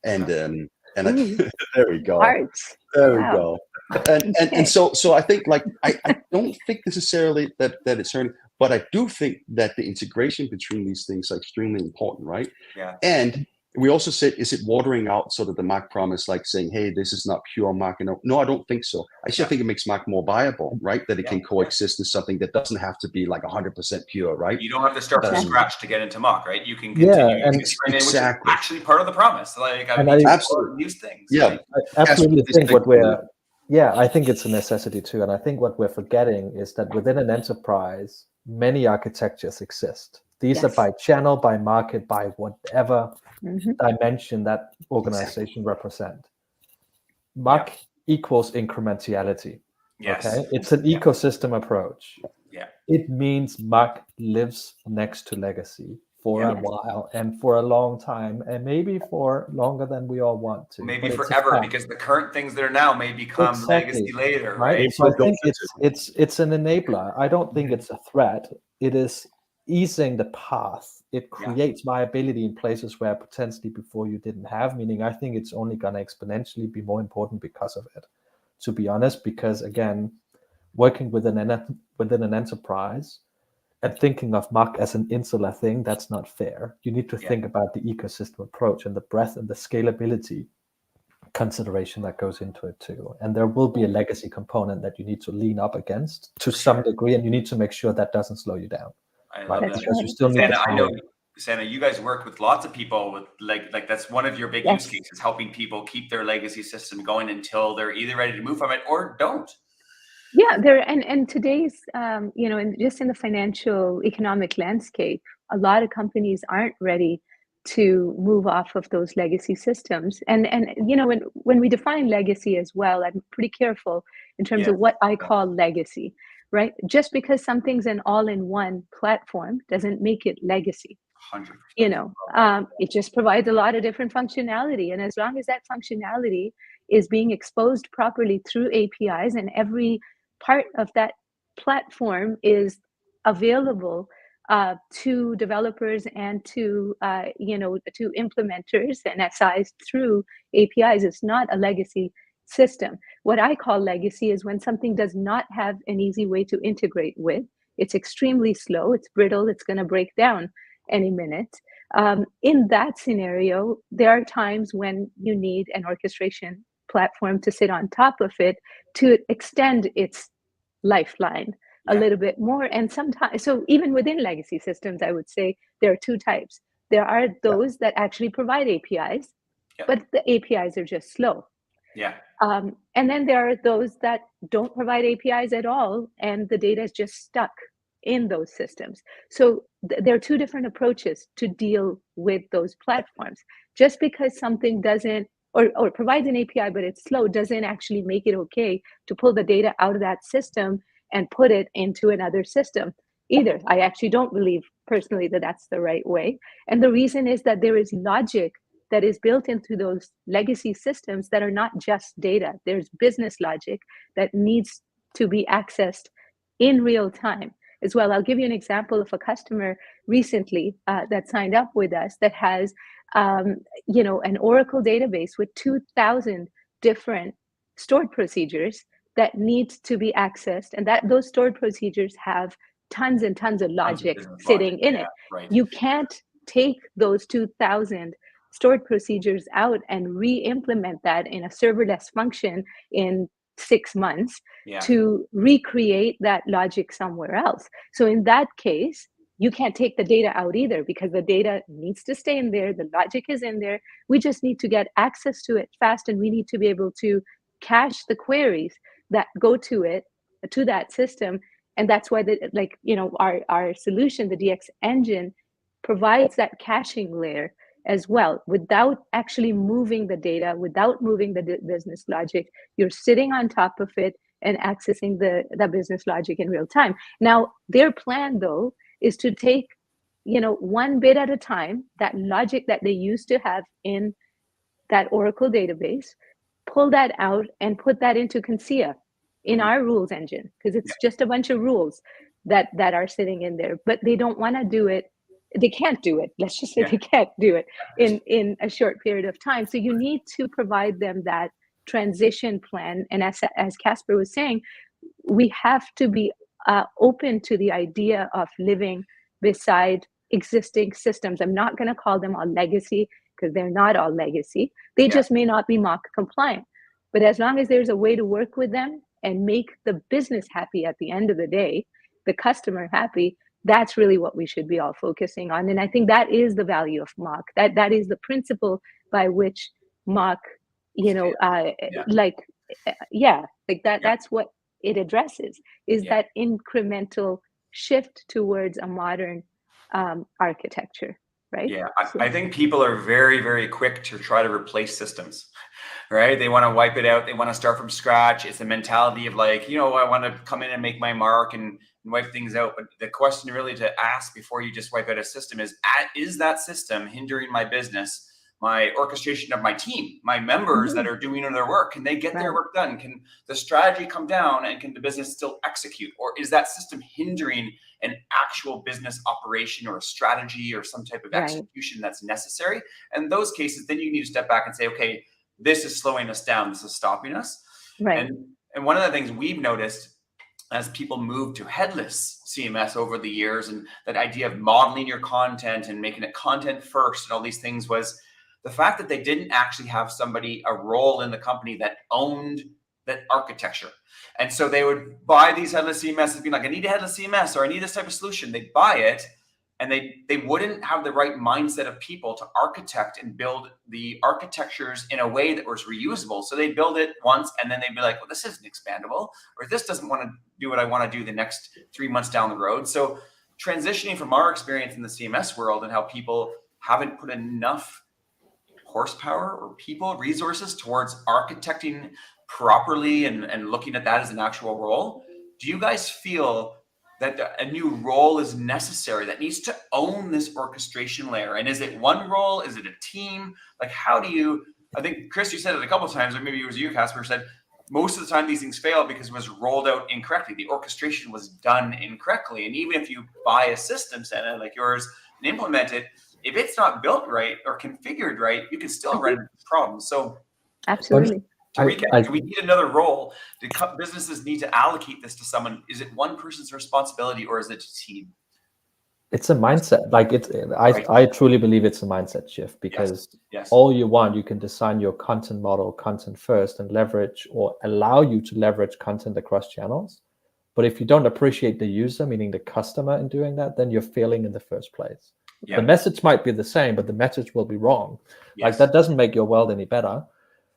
And there we go. Arts. There we go. And so I think, like, I don't think necessarily that it's hurting, but I do think that the integration between these things are extremely important, right? Yeah. And we also said, is it watering out sort of the MACH promise, like saying, hey, this is not pure MACH? No, I don't think so. Actually, I think it makes MACH more viable, right? That it can coexist in something that doesn't have to be like 100% pure, right? You don't have to start from scratch to get into MACH, right? You can continue and which is actually part of the promise. Like, I absolutely use things. Yeah, I absolutely think I think it's a necessity too. And I think what we're forgetting is that within an enterprise, many architectures exist. These are by channel, by market, by whatever dimension that organization represent. MACH equals incrementality. Yes. Okay, it's an ecosystem approach. Yeah. It means MACH lives next to legacy for a while and for a long time, and maybe for longer than we all want to. Maybe forever, because the current things that are now may become legacy later, right? So I think it's an enabler. I don't think it's a threat. It is easing the path. It creates viability in places where potentially before you didn't have, meaning I think it's only going to exponentially be more important because of it, to be honest, because again, working within an enterprise and thinking of MACH as an insular thing, that's not fair. You need to think about the ecosystem approach and the breadth and the scalability consideration that goes into it too. And there will be a legacy component that you need to lean up against to some degree, and you need to make sure that doesn't slow you down. I love that. Because you still need Santa, I know, Santa, you guys work with lots of people with like that's one of your big use cases, helping people keep their legacy system going until they're either ready to move from it or don't. Yeah, and today's and just in the financial economic landscape, a lot of companies aren't ready to move off of those legacy systems. And when we define legacy as well, I'm pretty careful in terms of what I call legacy, right? Just because something's an all-in-one platform doesn't make it legacy. 100%. It just provides a lot of different functionality, and as long as that functionality is being exposed properly through APIs, and every part of that platform is available to developers and to to implementers and SIs through APIs. It's not a legacy system. What I call legacy is when something does not have an easy way to integrate with. It's extremely slow, it's brittle, it's going to break down any minute. In that scenario, there are times when you need an orchestration platform to sit on top of it to extend its lifeline a little bit more. And sometimes, so even within legacy systems, I would say there are two types. There are those that actually provide APIs, but the APIs are just slow. And then there are those that don't provide APIs at all, and the data is just stuck in those systems. So there are two different approaches to deal with those platforms. Just because something doesn't, or provides an API, but it's slow, doesn't actually make it okay to pull the data out of that system and put it into another system either. I actually don't believe personally that that's the right way. And the reason is that there is logic that is built into those legacy systems that are not just data. There's business logic that needs to be accessed in real time as well. I'll give you an example of a customer recently that signed up with us that has an Oracle database with 2,000 different stored procedures that need to be accessed, and that those stored procedures have tons and tons of logic sitting in it. You can't take those 2,000 stored procedures out and re-implement that in a serverless function in 6 months to recreate that logic somewhere else. So in that case, you can't take the data out either, because the data needs to stay in there. The logic is in there. We just need to get access to it fast, and we need to be able to cache the queries that go to it, to that system. And that's why our solution, the DX engine, provides that caching layer as well, without actually moving the data, without moving the business logic. You're sitting on top of it and accessing the business logic in real time. Now, their plan, though, is to take, one bit at a time, that logic that they used to have in that Oracle database, pull that out and put that into Conscia in our rules engine, because it's just a bunch of rules that are sitting in there. But they don't want to do it. They can't do it. Let's just say they can't do it in a short period of time. So you need to provide them that transition plan. And as Casper was saying, we have to be open to the idea of living beside existing systems. I'm not going to call them all legacy, because they're not all legacy. They just may not be MACH compliant. But as long as there's a way to work with them and make the business happy at the end of the day, the customer happy, that's really what we should be all focusing on. And I think that is the value of MACH. That is the principle by which MACH, that's what it addresses, is that incremental shift towards a modern architecture, right? Yeah, I think people are very, very quick to try to replace systems, right? They want to wipe it out. They want to start from scratch. It's a mentality of I want to come in and make my mark and wipe things out. But the question really to ask before you just wipe out a system is that system hindering my business, my orchestration of my team, my members that are doing their work? Can they get their work done? Can the strategy come down, and can the business still execute? Or is that system hindering an actual business operation or a strategy or some type of execution that's necessary? And in those cases, then you need to step back and say, okay, this is slowing us down. This is stopping us. Right. And one of the things we've noticed as people move to headless CMS over the years, and that idea of modeling your content and making it content first and all these things, was the fact that they didn't actually have a role in the company that owned that architecture. And so they would buy these headless CMSs, being like, I need a headless CMS, or I need this type of solution. They'd buy it, and they wouldn't have the right mindset of people to architect and build the architectures in a way that was reusable. So they'd build it once, and then they'd be like, well, this isn't expandable, or this doesn't want to do what I want to do the next 3 months down the road. So transitioning from our experience in the CMS world and how people haven't put enough horsepower or people resources towards architecting properly and looking at that as an actual role, do you guys feel that a new role is necessary that needs to own this orchestration layer? And is it one role? Is it a team? How do you I think, Chris, you said it a couple of times, or maybe it was you, Casper, said most of the time these things fail because it was rolled out incorrectly. The orchestration was done incorrectly. And even if you buy a system center like yours and implement it, if it's not built right or configured right, you can still run into problems. So Absolutely. to recap, do we need another role? Do businesses need to allocate this to someone? Is it one person's responsibility or is it a team? It's a mindset. Like I truly believe it's a mindset shift, because Yes. all you want, you can design your content model content first and leverage or allow you to leverage content across channels. But if you don't appreciate the user, meaning the customer, in doing that, then you're failing in the first place. Yeah. The message might be the same, but the message will be wrong. Yes. Like, that doesn't make your world any better.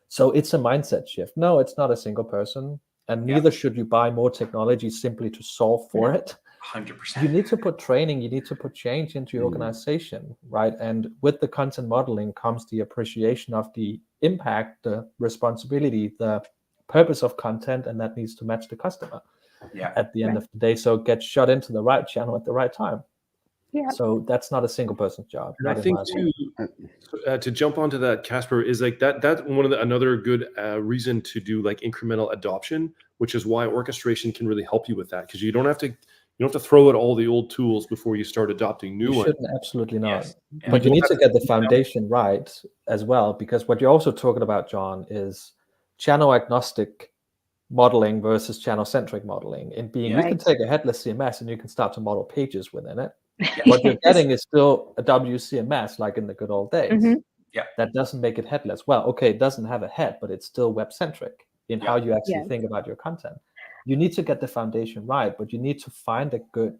So it's a mindset shift. No, it's not a single person, and neither should you buy more technology simply to solve for it. 100%. You need to put training, you need to put change into your organization, right? And with the content modeling comes the appreciation of the impact, the responsibility, the purpose of content, and that needs to match the customer at the end of the day. So it gets shot into the right channel at the right time. Yeah. So that's not a single person's job. And I think to jump onto that, Casper, is like that's another good reason to do like incremental adoption, which is why orchestration can really help you with that, because you don't have to throw out all the old tools before you start adopting new ones. Shouldn't, absolutely not. Yes. But you need to get the foundation right as well, because what you're also talking about, John, is channel agnostic modeling versus channel centric modeling. In being, you can take a headless CMS and you can start to model pages within it. What you're getting is still a WCMS, like in the good old days. That doesn't make it headless. Well, okay, it doesn't have a head, but it's still web centric in how you actually think about your content. You need to get the foundation right, but you need to find a good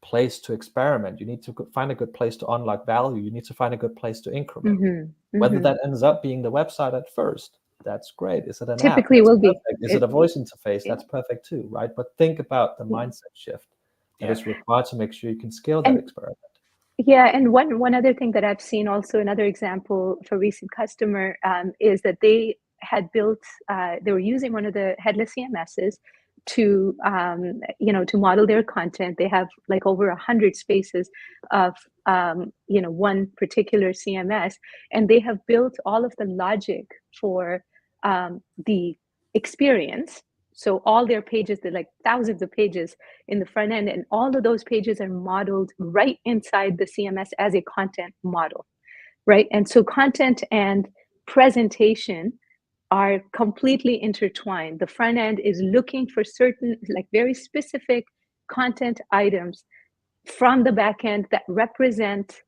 place to experiment. You need to find a good place to unlock value. You need to find a good place to increment. Whether that ends up being the website at first, that's great. Is it an app? Typically will be. Is it a voice interface? That's perfect too, right? But think about the mindset shift that is required to make sure you can scale that experiment. Yeah, and one other thing that I've seen, also another example for recent customer, is that they had built, they were using one of the headless CMSs to to model their content. They have like over 100 spaces of one particular CMS, and they have built all of the logic for the experience. So all their pages, they're like thousands of pages in the front end, and all of those pages are modeled right inside the CMS as a content model, right? And so content and presentation are completely intertwined. The front end is looking for certain, like very specific content items from the back end that represent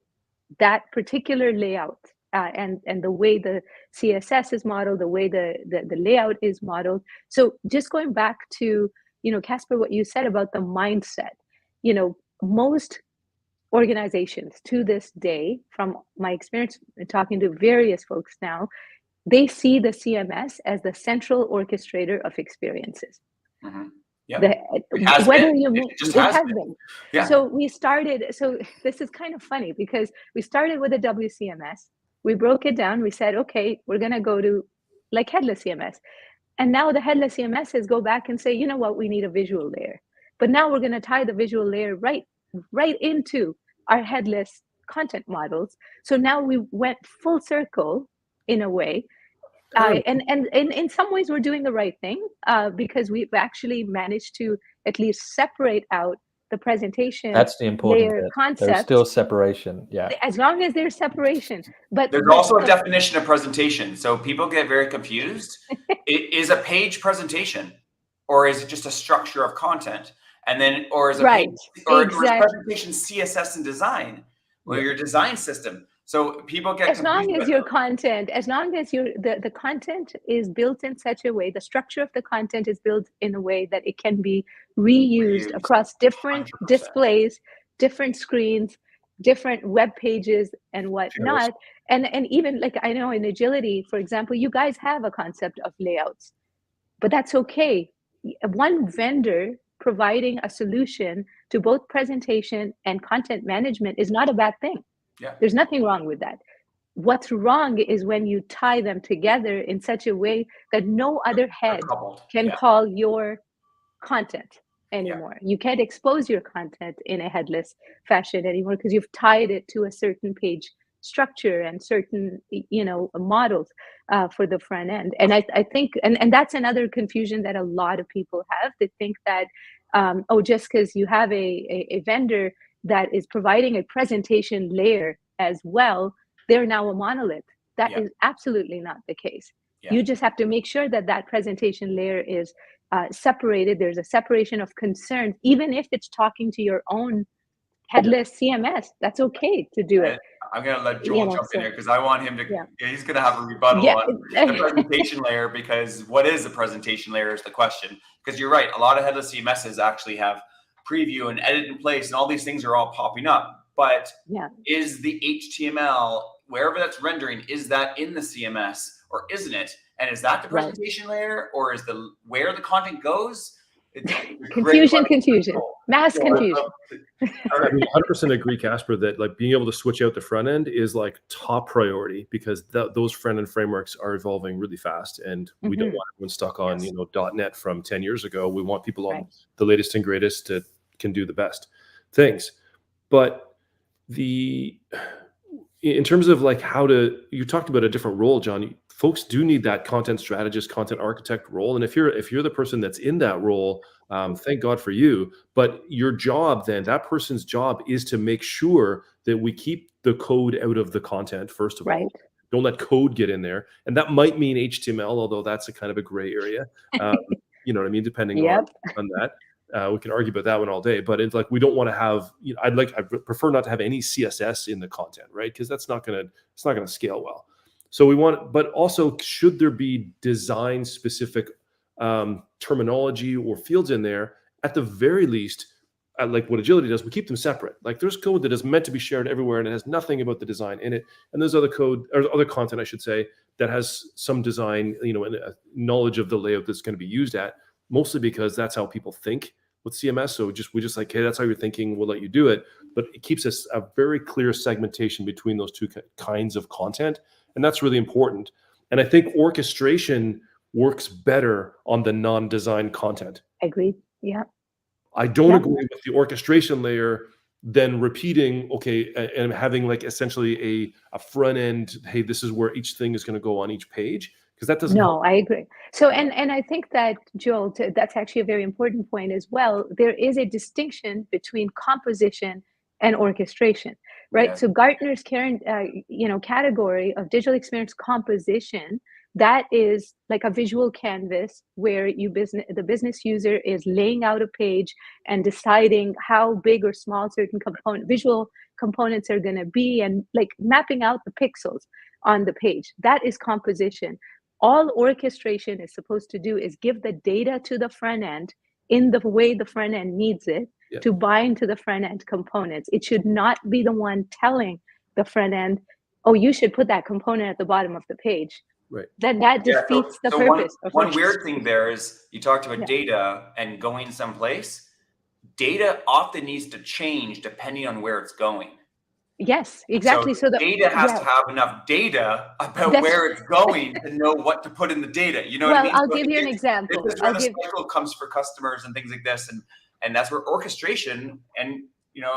that particular layout, and the way the CSS is modeled, the way the layout is modeled. So just going back to, Casper, what you said about the mindset, most organizations to this day, from my experience talking to various folks now, they see the CMS as the central orchestrator of experiences. It has been. Yeah. So we started, so this is kind of funny, because we started with a WCMS, we broke it down, we said, okay, we're going to go to like headless CMS. And now the headless CMSs go back and say, you know what, we need a visual layer. But now we're going to tie the visual layer right into our headless content models. So now we went full circle in a way. And in some ways we're doing the right thing, because we've actually managed to at least separate out the presentation. That's the important layer bit. Concept. There's still separation. Yeah. As long as there's separation. But there's also a definition of presentation. So people get very confused. Is a page presentation, or is it just a structure of content? And then, or is a page, or is presentation CSS and design, or your design system? So people get as long as your content, as long as the content is built in such a way, the structure of the content is built in a way that it can be reused across different 100%. Displays, different screens, different web pages, and whatnot. And even like, I know in Agility, for example, you guys have a concept of layouts, but that's okay. One vendor providing a solution to both presentation and content management is not a bad thing. Yeah. There's nothing wrong with that. What's wrong is when you tie them together in such a way that no other head can call your content anymore. You can't expose your content in a headless fashion anymore because you've tied it to a certain page structure and certain, models for the front end. And I think, and that's another confusion that a lot of people have. They think that, just because you have a vendor that is providing a presentation layer as well, they're now a monolith. That is absolutely not the case. You just have to make sure that that presentation layer is separated. There's a separation of concerns, even if it's talking to your own headless CMS. That's okay to do it. I'm going to let Joel jump in here because I want him to, he's going to have a rebuttal on the presentation layer, because what is the presentation layer is the question. Because you're right, a lot of headless CMSs actually have preview and edit in place, and all these things are all popping up. But is the HTML, wherever that's rendering, is that in the CMS or isn't it? And is that the presentation layer, or is the where the content goes? Confusion, mass confusion. I 100% agree, Casper, that like being able to switch out the front end is like top priority, because those front end frameworks are evolving really fast, and we don't want everyone stuck on .NET from 10 years ago. We want people on the latest and greatest that can do the best things. But in terms of like you talked about a different role, Jon. Folks do need that content strategist, content architect role. And if you're the person that's in that role, thank God for you. But your job then, that person's job is to make sure that we keep the code out of the content, first of all. Don't let code get in there. And that might mean HTML, although that's a kind of a gray area. You know what I mean? Depending on that. We can argue about that one all day, but it's like, we don't want to have, I prefer not to have any CSS in the content, right? Because it's not going to scale well. So we want, but also, should there be design specific terminology or fields in there? At the very least, like what Agility does, we keep them separate. Like there's code that is meant to be shared everywhere and it has nothing about the design in it. And there's other code or other content, I should say, that has some design, and a knowledge of the layout that's going to be used at, mostly because that's how people think with CMS. So we just like, hey, that's how you're thinking, we'll let you do it. But it keeps us a very clear segmentation between those two kinds of content. And that's really important. And I think orchestration works better on the non-design content. Agreed. Yeah. I don't agree with the orchestration layer then repeating, and having like essentially a front end, hey, this is where each thing is going to go on each page. Because that doesn't help. I agree. So, and I think that, Joel, that's actually a very important point as well. There is a distinction between composition and orchestration, right? Yeah. So Gartner's current, category of digital experience composition, that is like a visual canvas where the business user is laying out a page and deciding how big or small certain visual components are going to be, and like mapping out the pixels on the page. That is composition. All orchestration is supposed to do is give the data to the front end in the way the front end needs it to bind to the front end components. It should not be the one telling the front end, oh, you should put that component at the bottom of the page. Right. That defeats the purpose. One weird thing there is you talked about data and going someplace. Data often needs to change depending on where it's going. Yes, exactly. So the data has to have enough data about where it's going to know what to put in the data. You know what I mean? I'll give you an example. This is where the cycle comes for customers and things like this, and that's where orchestration and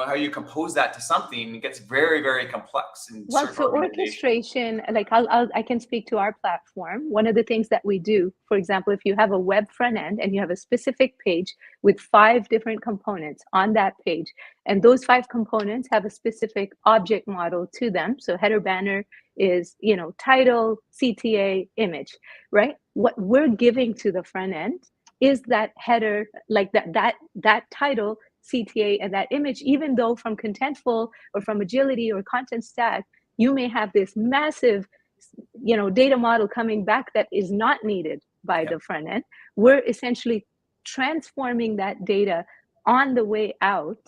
how you compose that to something gets very, very complex. So orchestration, like I can speak to our platform. One of the things that we do, for example, if you have a web front end and you have a specific page with 5 different components on that page, and those 5 components have a specific object model to them. So header banner is, title, CTA, image, right? What we're giving to the front end is that header, like that title, CTA, and that image, even though from Contentful or from Agility or Content Stack, you may have this massive, data model coming back that is not needed by the front end. We're essentially transforming that data on the way out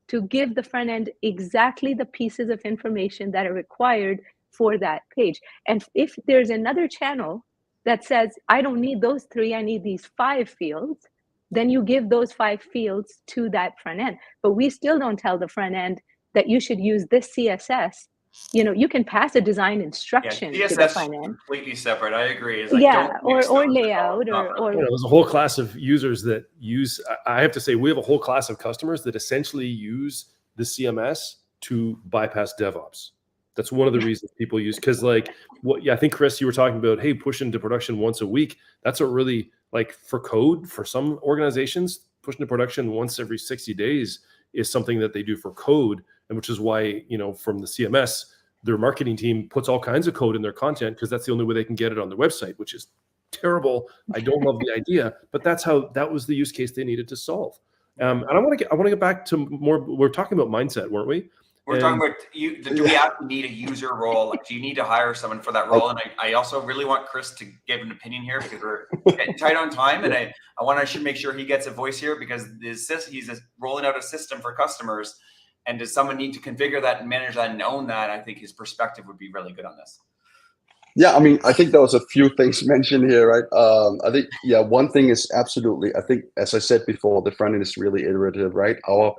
to give the front end exactly the pieces of information that are required for that page. And if there's another channel that says, I don't need those 3, I need these 5 fields, then you give those 5 fields to that front end. But we still don't tell the front end that you should use this CSS. You can pass a design instruction to the front end. Completely separate. I agree. It's like, or layout or there's a whole class of users that use. I have to say, we have a whole class of customers that essentially use the CMS to bypass DevOps. That's one of the reasons people use, because like I think Chris, you were talking about, hey, push into production once a week. That's a really, like, for code, for some organizations, push into production once every 60 days is something that they do for code, and which is why, you know, from the CMS, their marketing team puts all kinds of code in their content, because that's the only way they can get it on their website, which is terrible. I don't love the idea, but that was the use case they needed to solve. And I want to get back to more. We're talking about mindset, weren't we? We're talking about do we actually need a user role? Like, do you need to hire someone for that role? And I also really want Chris to give an opinion here, because we're getting tight on time, and I should make sure he gets a voice here, because he's rolling out a system for customers. And does someone need to configure that and manage that and own that? I think his perspective would be really good on this. Yeah, I mean, I think there was a few things mentioned here, right? I think, yeah, one thing is absolutely, I think, as I said before, the front end is really iterative, right? Our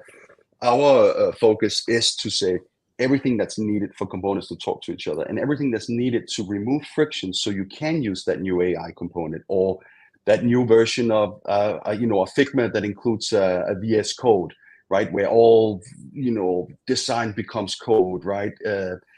focus is to say everything that's needed for components to talk to each other, and everything that's needed to remove friction so you can use that new AI component, or that new version of, you know, a Figma that includes a VS Code, right? Where all, you know, design becomes code, right?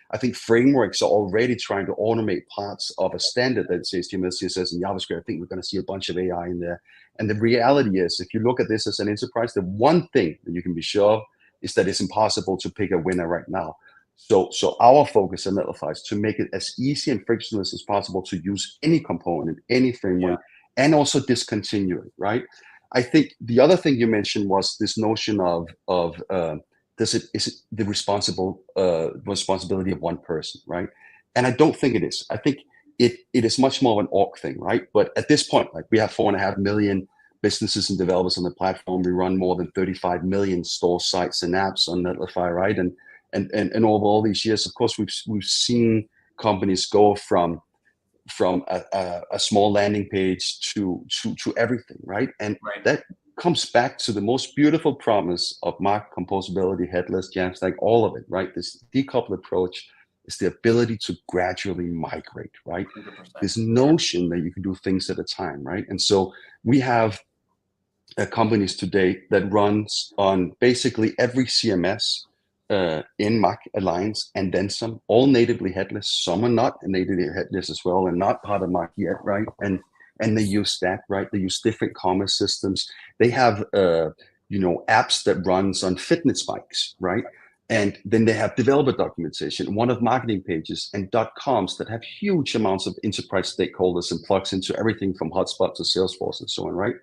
I think frameworks are already trying to automate parts of a standard that says HTML, CSS, and JavaScript. I think we're going to see a bunch of AI in there. And the reality is, if you look at this as an enterprise, the one thing that you can be sure of is that it's impossible to pick a winner right now. So our focus at Netlify is to make it as easy and frictionless as possible to use any component, any framework, and also discontinue it, right? I think the other thing you mentioned was this notion of is it the responsibility of one person, right? And I don't think it is. I think it is much more of an org thing, right? But at this point, like, we have 4.5 million businesses and developers on the platform. We run more than 35 million store sites and apps on Netlify, right? And over all these years, of course, we've seen companies go from a small landing page to everything, right? And that comes back to the most beautiful promise of MACH composability, headless, Jamstack, all of it, right? This decoupled approach is the ability to gradually migrate, right? 100%. This notion that you can do things at a time, right? And so we have companies today that runs on basically every CMS in MACH Alliance, and then some, all natively headless. Some are not natively headless as well, and not part of MACH yet, right? And they use that, right? They use different commerce systems. They have, you know, apps that runs on fitness bikes, right? And then they have developer documentation, one-off marketing pages, and .coms that have huge amounts of enterprise stakeholders and plugs into everything from Hotspot to Salesforce and so on, right?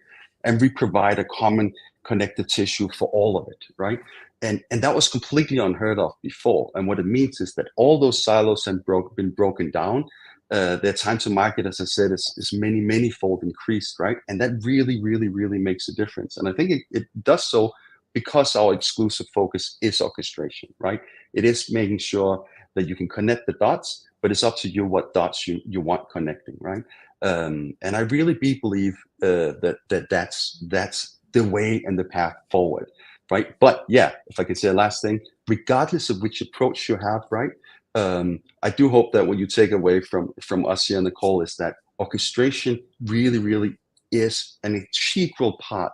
And we provide a common connective tissue for all of it, right? And that was completely unheard of before. And what it means is that all those silos have been broken down. Their time to market, as I said, is many-fold increased, right? And that really, really, really makes a difference. And I think it does so because our exclusive focus is orchestration, right? It is making sure that you can connect the dots, but it's up to you what dots you want connecting, right? And I really believe that's the way and the path forward, right? But yeah, if I could say a last thing, regardless of which approach you have, right? I do hope that what you take away from us here on the call is that orchestration really, really is an integral part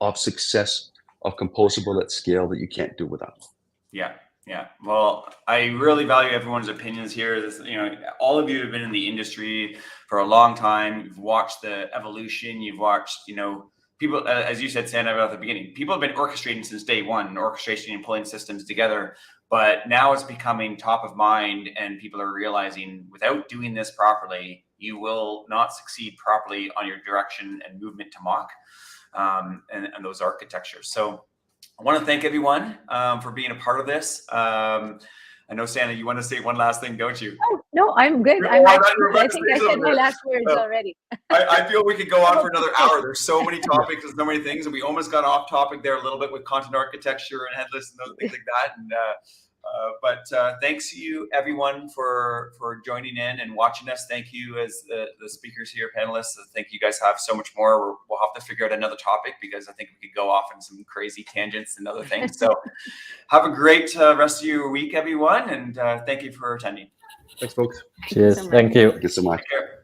of success of composable at scale that you can't do without. Yeah. Well, I really value everyone's opinions here. You know, all of you have been in the industry for a long time. You've watched the evolution. You've watched, you know, people, as you said, Sandra, at the beginning, people have been orchestrating since day one, orchestration and pulling systems together. But now it's becoming top of mind, and people are realizing without doing this properly, you will not succeed properly on your direction and movement to MACH and those architectures. So I want to thank everyone for being a part of this. I know, Sandra, you want to say one last thing, don't you? Oh, no, I'm good. I think I said my last words already. I feel we could go on for another hour. There's so many topics, there's so many things, and we almost got off topic there a little bit with content architecture and headless and those things like that. And but thanks to you, everyone, for joining in and watching us. Thank you, as the speakers here, panelists. I think you guys have so much more. We'll have to figure out another topic, because I think we could go off on some crazy tangents and other things. So have a great rest of your week, everyone, and thank you for attending. Thanks, folks. Cheers. Thank you. Thank you so much. Take care.